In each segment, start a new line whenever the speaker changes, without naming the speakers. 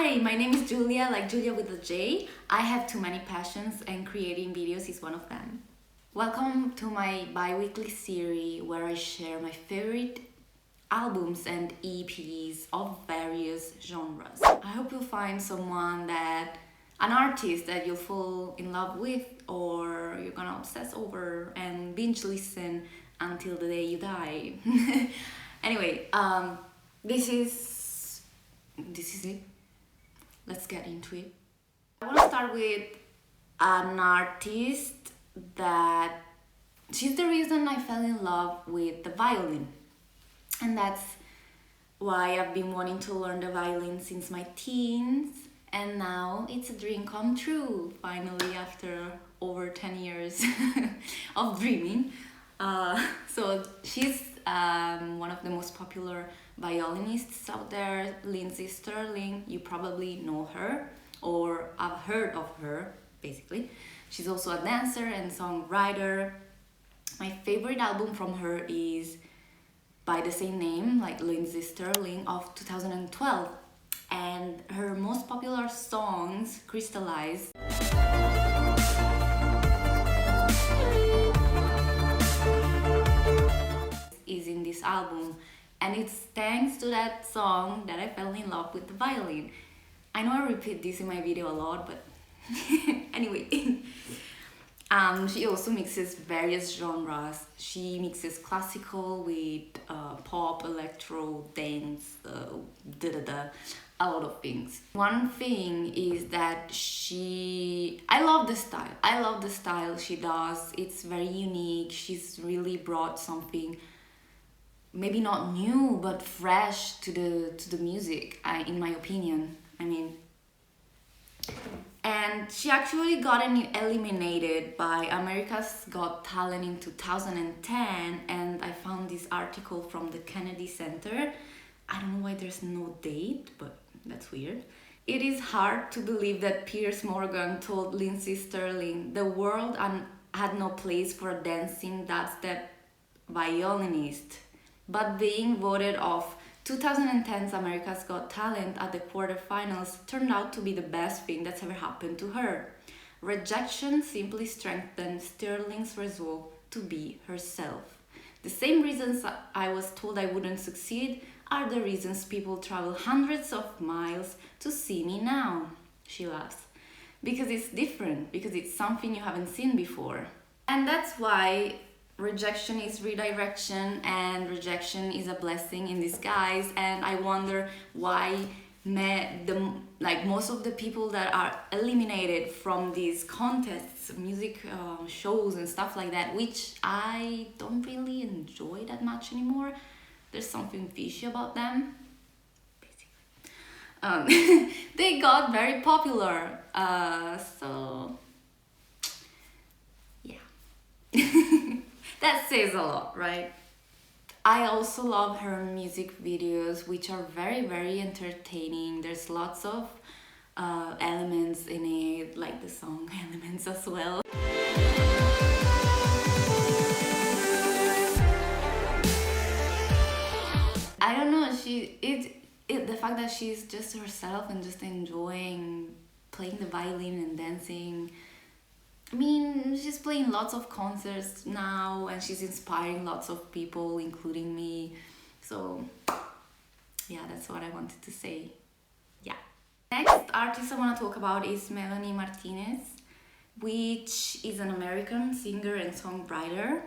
Hi, my name is Julia, like Julia with a J. I have too many passions and creating videos is one of them. Welcome to my bi-weekly series where I share my favorite albums and EPs of various genres. I hope you'll find an artist that you'll fall in love with or you're gonna obsess over and binge listen until the day you die. Anyway, this is it. Let's get into it. I want to start with an artist that she's the reason I fell in love with the violin. And that's why I've been wanting to learn the violin since my teens. And now it's a dream come true, finally, after over 10 years of dreaming. So she's one of the most popular violinists out there, Lindseystirling. You probably know her or I've heard of her, basically. She's also a dancer and songwriter. My favorite album from her is by the same name, like Lindseystirling, of 2012. And her most popular songs, Crystallize, is in this album. And it's thanks to that song that I fell in love with the violin. I know I repeat this in my video a lot, but anyway. She also mixes various genres. She mixes classical with pop, electro, dance, a lot of things. One thing is that I love the style. I love the style she does. It's very unique. She's really brought something maybe not new but fresh to the music, in my opinion. I mean, and she actually got eliminated by America's Got Talent in 2010, and I found this article from the Kennedy Center. I don't know why there's no date, but that's weird. It is hard to believe that Piers Morgan told Lindseystirling the world had no place for a dancing dubstep violinist. But being voted off 2010's America's Got Talent at the quarterfinals turned out to be the best thing that's ever happened to her. Rejection simply strengthened Stirling's resolve to be herself. The same reasons I was told I wouldn't succeed are the reasons people travel hundreds of miles to see me now, she laughs. Because it's different, because it's something you haven't seen before. And that's why rejection is redirection and rejection is a blessing in disguise. And I wonder why most of the people that are eliminated from these contests, music shows and stuff like that, which I don't really enjoy that much anymore. There's something fishy about them, basically. They got very popular, so yeah. That says a lot, right? I also love her music videos, which are very, very entertaining. There's lots of elements in it, like the song elements as well. I don't know, the fact that she's just herself and just enjoying playing the violin and dancing. I mean, she's playing lots of concerts now and she's inspiring lots of people, including me. So, yeah, that's what I wanted to say. Yeah. Next artist I want to talk about is MelanieMartinez, which is an American singer and songwriter.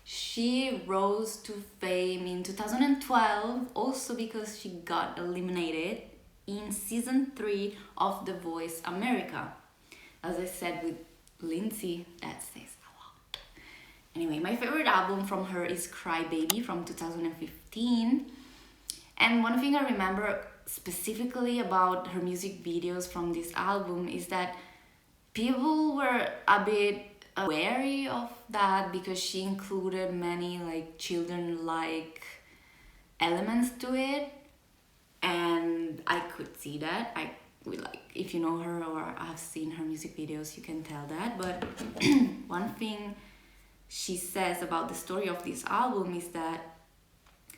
She rose to fame in 2012 also because she got eliminated in season 3 of The Voice America. As I said with Lindsay, that says a lot. Anyway, my favorite album from her is Cry Baby from 2015. And one thing I remember specifically about her music videos from this album is that people were a bit wary of that because she included many children-like elements to it, and I could see that. If you know her or have seen her music videos, you can tell that. But one thing she says about the story of this album is that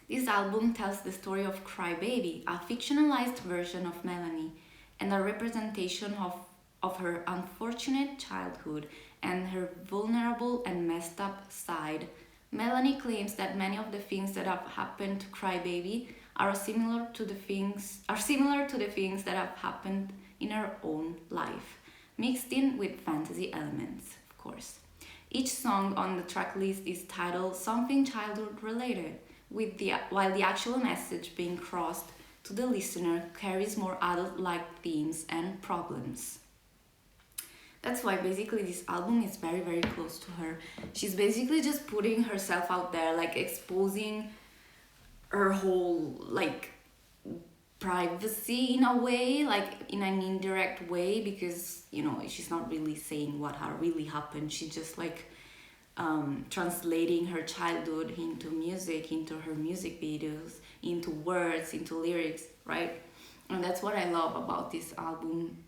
this album tells the story of Cry Baby, a fictionalized version of Melanie. and a representation of her unfortunate childhood and her vulnerable and messed up side. Melanie claims that many of the things that have happened to Crybaby are similar to the things that have happened in her own life, mixed in with fantasy elements, of course. Each song on the track list is titled something childhood related, while the actual message being crossed to the listener carries more adult-like themes and problems. That's why basically this album is very, very close to her. She's basically just putting herself out there, like exposing her whole like privacy in a way, like in an indirect way, because you know she's not really saying what really happened. She's just like translating her childhood into music, into her music videos, into words, into lyrics, right? And that's what I love about this album.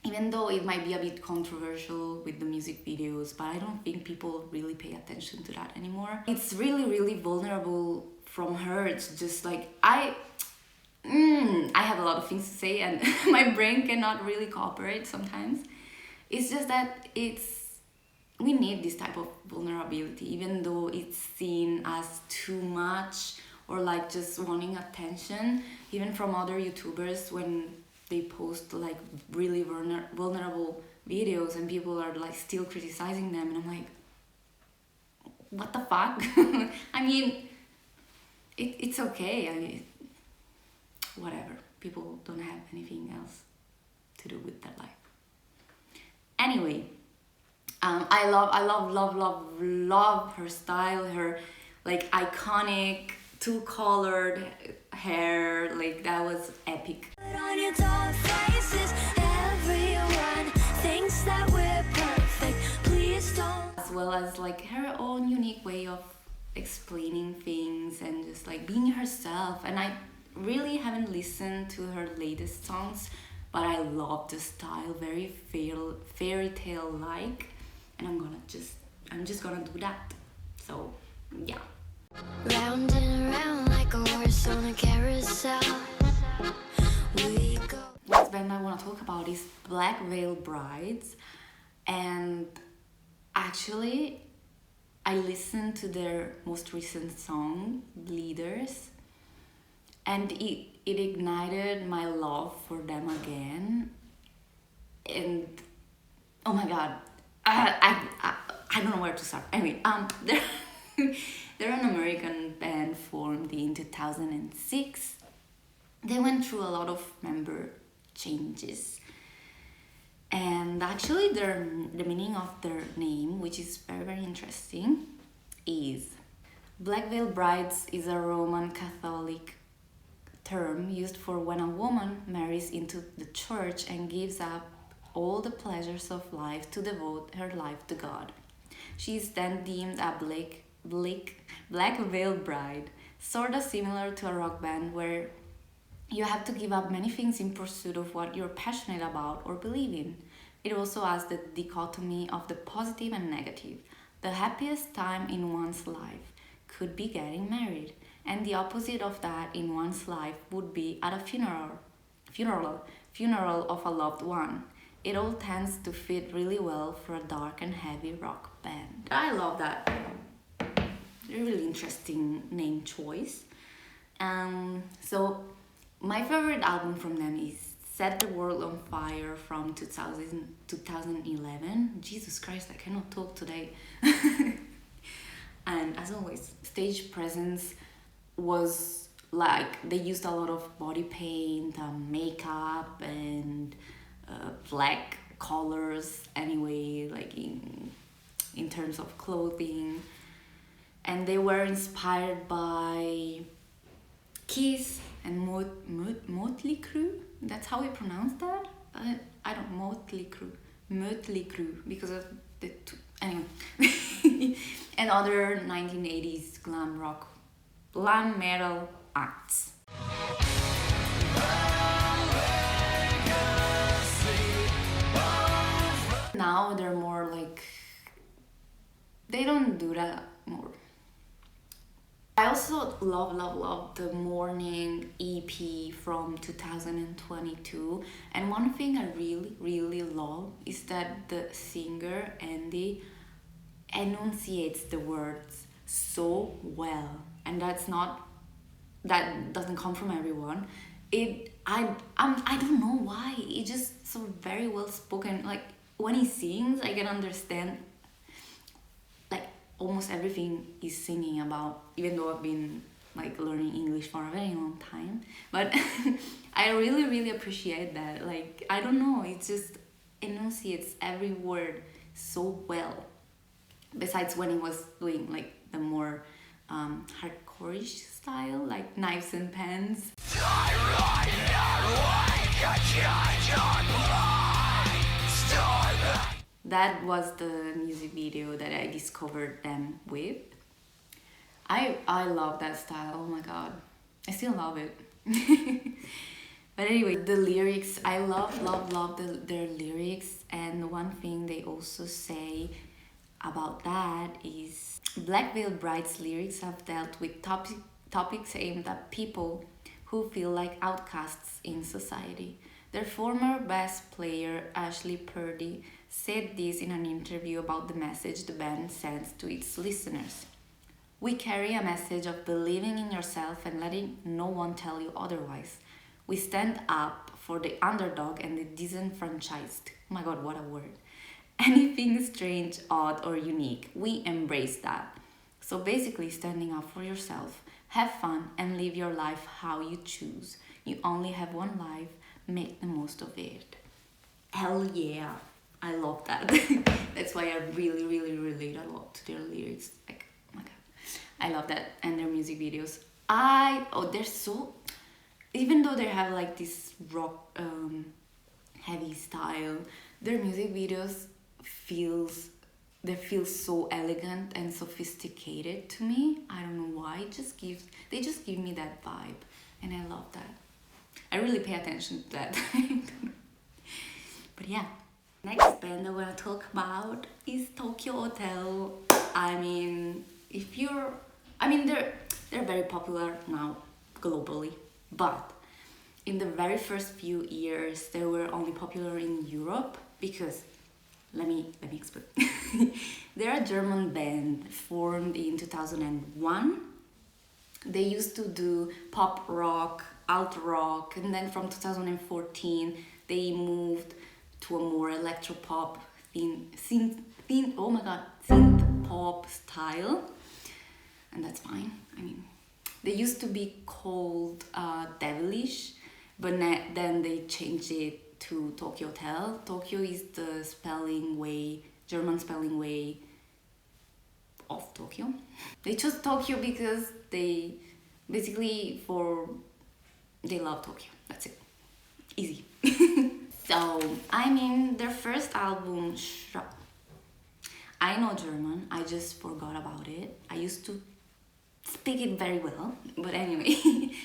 Even though it might be a bit controversial with the music videos, but I don't think people really pay attention to that anymore. It's really, really vulnerable from her. It's just like, I have a lot of things to say and my brain cannot really cooperate sometimes. It's just that we need this type of vulnerability, even though it's seen as too much or like just wanting attention, even from other YouTubers when they post like really vulnerable videos and people are like still criticizing them, and I'm like, what the fuck? I mean, it's okay. I mean, whatever. People don't have anything else to do with their life. Anyway, I love her style, her like iconic two-colored hair, like that was epic. On your dog faces, everyone thinks that we're perfect. Please don't. As well as like her own unique way of explaining things and just like being herself. And I really haven't listened to her latest songs, but I love the style, very fairy tale like, and I'm just gonna do that. So yeah. Round and around like a horse on a carousel. We go. Next band I want to talk about is blackveilbrides, and actually I listened to their most recent song, Bleeders, and it ignited my love for them again. And oh my god, I don't know where to start. Anyway, they're an American band formed in 2006. They went through a lot of member changes, and actually the meaning of their name, which is very, very interesting, is blackveilbrides is a Roman Catholic term used for when a woman marries into the church and gives up all the pleasures of life to devote her life to God. She is then deemed a black veil bride, sort of similar to a rock band where you have to give up many things in pursuit of what you're passionate about or believe in. It also has the dichotomy of the positive and negative. The happiest time in one's life could be getting married, and the opposite of that in one's life would be at a funeral of a loved one. It all tends to fit really well for a dark and heavy rock band. I love that. Really interesting name choice. So my favorite album from them is Set the World on Fire from 2011. Jesus Christ, I cannot talk today. And as always, stage presence was like, they used a lot of body paint, makeup, and black colors anyway, like in terms of clothing. And they were inspired by Kiss and Motley Crue. That's how we pronounce that? I don't Motley Crue, because of the two, anyway. And other 1980s glam metal acts. Now they're more like, they don't do that more. I also love the Morning EP from 2022. And one thing I really love is that the singer Andy enunciates the words so well, and that doesn't come from everyone. I don't know why, it's just so very well spoken. Like when he sings, I can understand like almost everything he's singing about, even though I've been like learning English for a very long time. But I really appreciate that. Like I don't know, it just enunciates every word so well. Besides when he was doing like the more hardcore-ish style, like Knives and Pens. That was the music video that I discovered them with. I love that style, oh my god. I still love it. But anyway, the lyrics, I love their lyrics, and one thing they also say about that is Black Veil Brides lyrics have dealt with topics aimed at people who feel like outcasts in society. Their former bass player Ashley Purdy said this in an interview about the message the band sends to its listeners. We carry a message of believing in yourself and letting no one tell you otherwise. We stand up for the underdog and the disenfranchised. Oh my god, what a word. Anything strange, odd, or unique, we embrace that. So basically, standing up for yourself, have fun, and live your life how you choose. You only have one life, make the most of it. Hell yeah, I love that. That's why I really relate a lot to their lyrics. Like, oh my god, I love that, and their music videos. They're so, even though they have like this rock heavy style, their music videos feel so elegant and sophisticated to me. I don't know why. They just give me that vibe, and I love that. I really pay attention to that. But yeah, next band I want to talk about is Tokiohotel. They're very popular now globally, but in the very first few years they were only popular in Europe because let me explain. They're a German band formed in 2001. They used to do pop rock, alt rock, and then from 2014 they moved to a more electropop synth pop style, and that's fine. They used to be called Devilish, but then they changed it to Tokiohotel. Tokyo is the German spelling way of Tokyo. They chose Tokyo because they love Tokyo. That's it. Easy. So, their first album, I know German, I just forgot about it. I used to speak it very well, but anyway,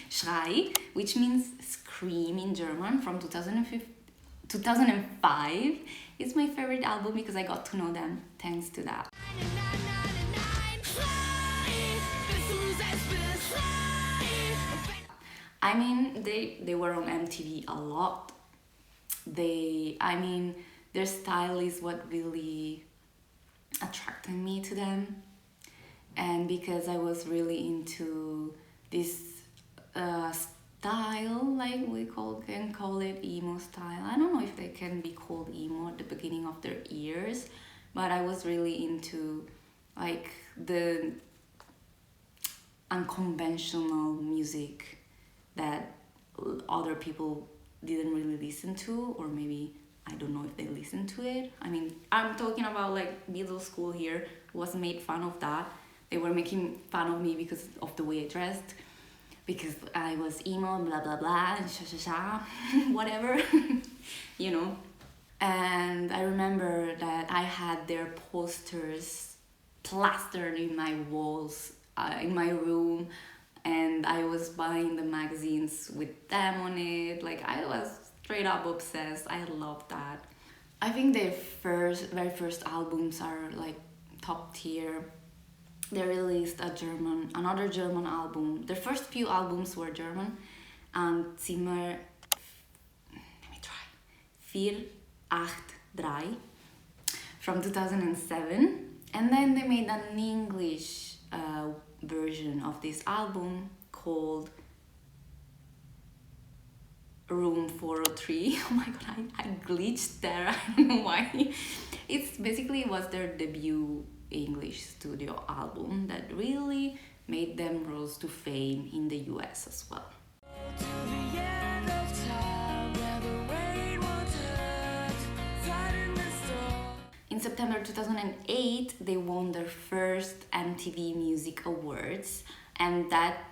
Schrei, which means scream in German, from 2005, is my favorite album because I got to know them thanks to that. They were on MTV a lot. Their style is what really attracted me to them. And because I was really into this style, like can call it emo style. I don't know if they can be called emo at the beginning of their years, but I was really into like the unconventional music that other people didn't really listen to, or maybe I don't know if they listened to it. I'm talking about like middle school here, was made fun of that. They were making fun of me because of the way I dressed, because I was emo, blah blah blah, and whatever, you know. And I remember that I had their posters plastered in my walls, in my room, and I was buying the magazines with them on it. Like, I was straight up obsessed. I loved that. I think their very first albums are like top tier. they released another German album. Their first few albums were German, and Zimmer, let me try, 483 from 2007, and then they made an English version of this album called Room 403. Oh my god, I glitched there. I don't know why. It's basically was their debut English studio album that really made them rose to fame in the US as well. In September 2008, they won their first MTV Music Awards, and that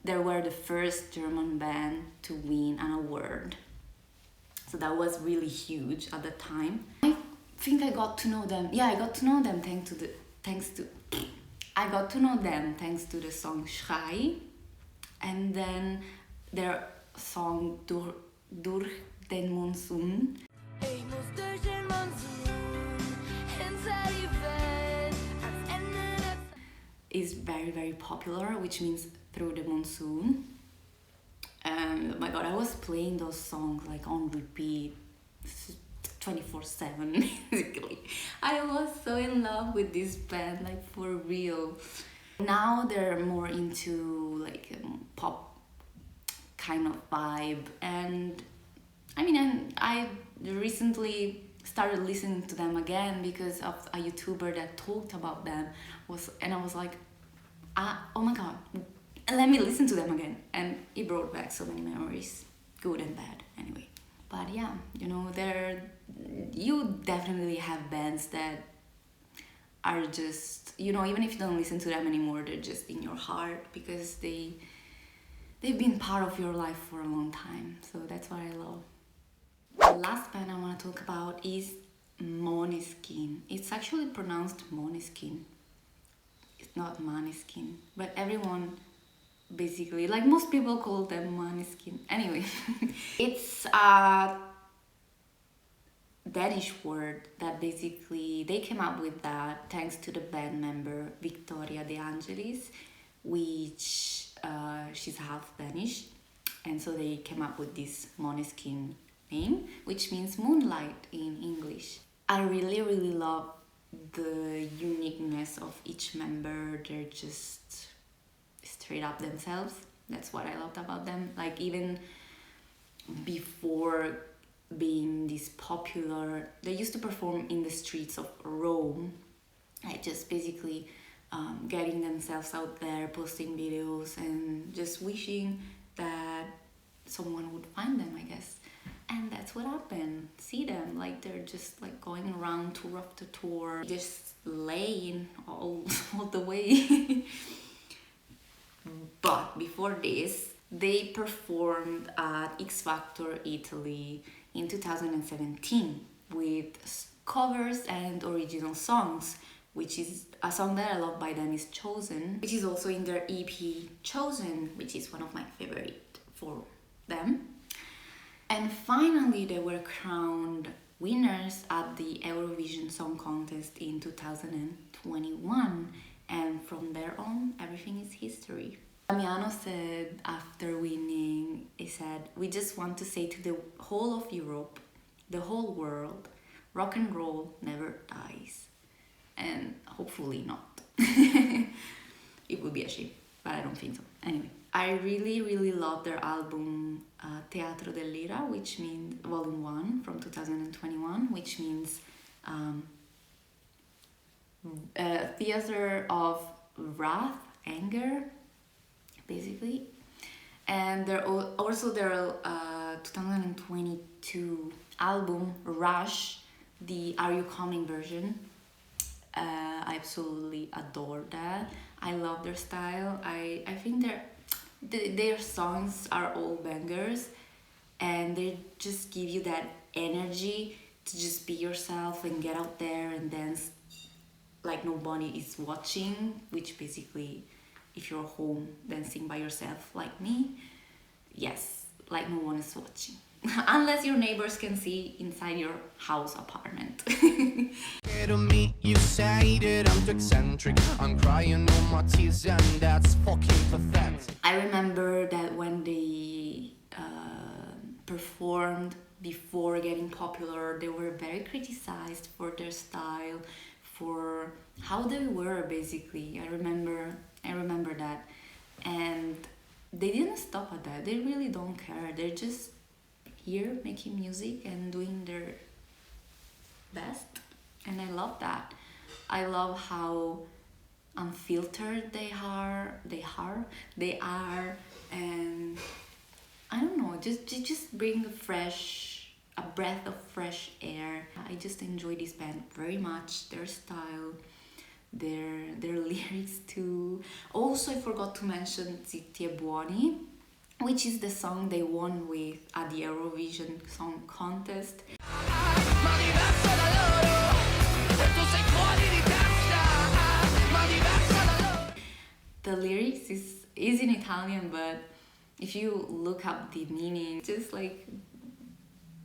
they were the first German band to win an award. So that was really huge at the time. I think I got to know them. Yeah, I got to know them thanks to the song Schrei, and then their song Durch den Monsun. Is very, very popular, which means through the monsoon. And oh my god, I was playing those songs like on repeat 24/7 basically. I was so in love with this band, like for real. Now they're more into like pop kind of vibe, and I recently started listening to them again because of a YouTuber that talked about them, and I was like, oh my god, let me listen to them again, and it brought back so many memories, good and bad anyway. But yeah, you definitely have bands that are just, even if you don't listen to them anymore, they're just in your heart because they've been part of your life for a long time. So that's what I love. The last band I want to talk about is Måneskin. It's actually pronounced Måneskin. It's not Måneskin, but everyone basically, like most people call them Måneskin. Anyway, it's a Danish word that basically they came up with that thanks to the band member Victoria De Angelis, which she's half Danish, and so they came up with this Måneskin name, which means moonlight in English. I really, really love the uniqueness of each member. They're just straight up themselves. That's what I loved about them. Like, even before being this popular, they used to perform in the streets of Rome, like just basically getting themselves out there, posting videos, and just wishing that someone would find them, I guess. And that's what happened. See them, like they're just like going around tour after tour, just laying all the way. But before this, they performed at X Factor Italy in 2017 with covers and original songs, which is a song that I love by them is Chosen, which is also in their EP Chosen, which is one of my favorite for them. And finally, they were crowned winners at the Eurovision Song Contest in 2021. And from there on, everything is history. Damiano said after winning, he said, "We just want to say to the whole of Europe, the whole world, rock and roll never dies." And hopefully not. It would be a shame, but I don't think so. Anyway, I really, really love their album Teatro dell'Ira, which means Volume 1 from 2021, which means Theater of Wrath, Anger, basically. And they're also their 2022 album Rush, the Are You Coming version. I absolutely adore that. I love their style. I think their songs are all bangers, and they just give you that energy to just be yourself and get out there and dance like nobody is watching, which basically, if you're home dancing by yourself like me, yes, like no one is watching. Unless your neighbors can see inside your house apartment.
say to me, you say that I'm too eccentric. I'm crying all my tears and that's fucking pathetic.
I remember that when they performed before getting popular, they were very criticized for their style, for how they were basically. I remember that, and they didn't stop at that. They really don't care. They're just here making music and doing their best, and I love that. I love how unfiltered they are, and I don't know, just bring a breath of fresh air. I just enjoy this band very much, their style, their lyrics too. Also, I forgot to mention Zitti e Buoni, which is the song they won with at the Eurovision Song Contest. The lyrics is in Italian, but if you look up the meaning, just like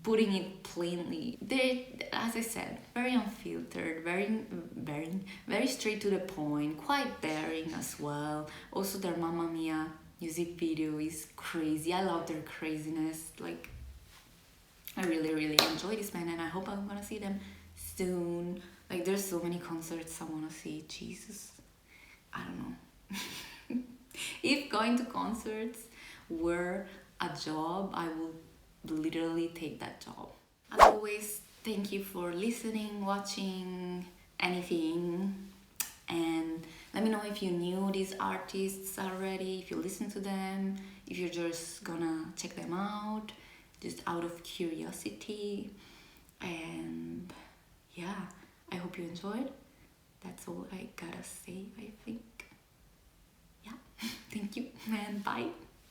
putting it plainly, they, as I said, very unfiltered, very straight to the point, quite daring as well. Also, their Mamma Mia music video is crazy. I love their craziness. Like, I really enjoy this band, and I hope I'm gonna see them soon. Like, there's so many concerts I wanna see. Jesus, I don't know. If going to concerts were a job, I would literally take that job. As always, thank you for listening, watching, anything, and let me know if you knew these artists already, if you listen to them, if you're just gonna check them out just out of curiosity. And yeah, I hope you enjoyed. That's all I gotta say, I think. Yeah, thank you and bye.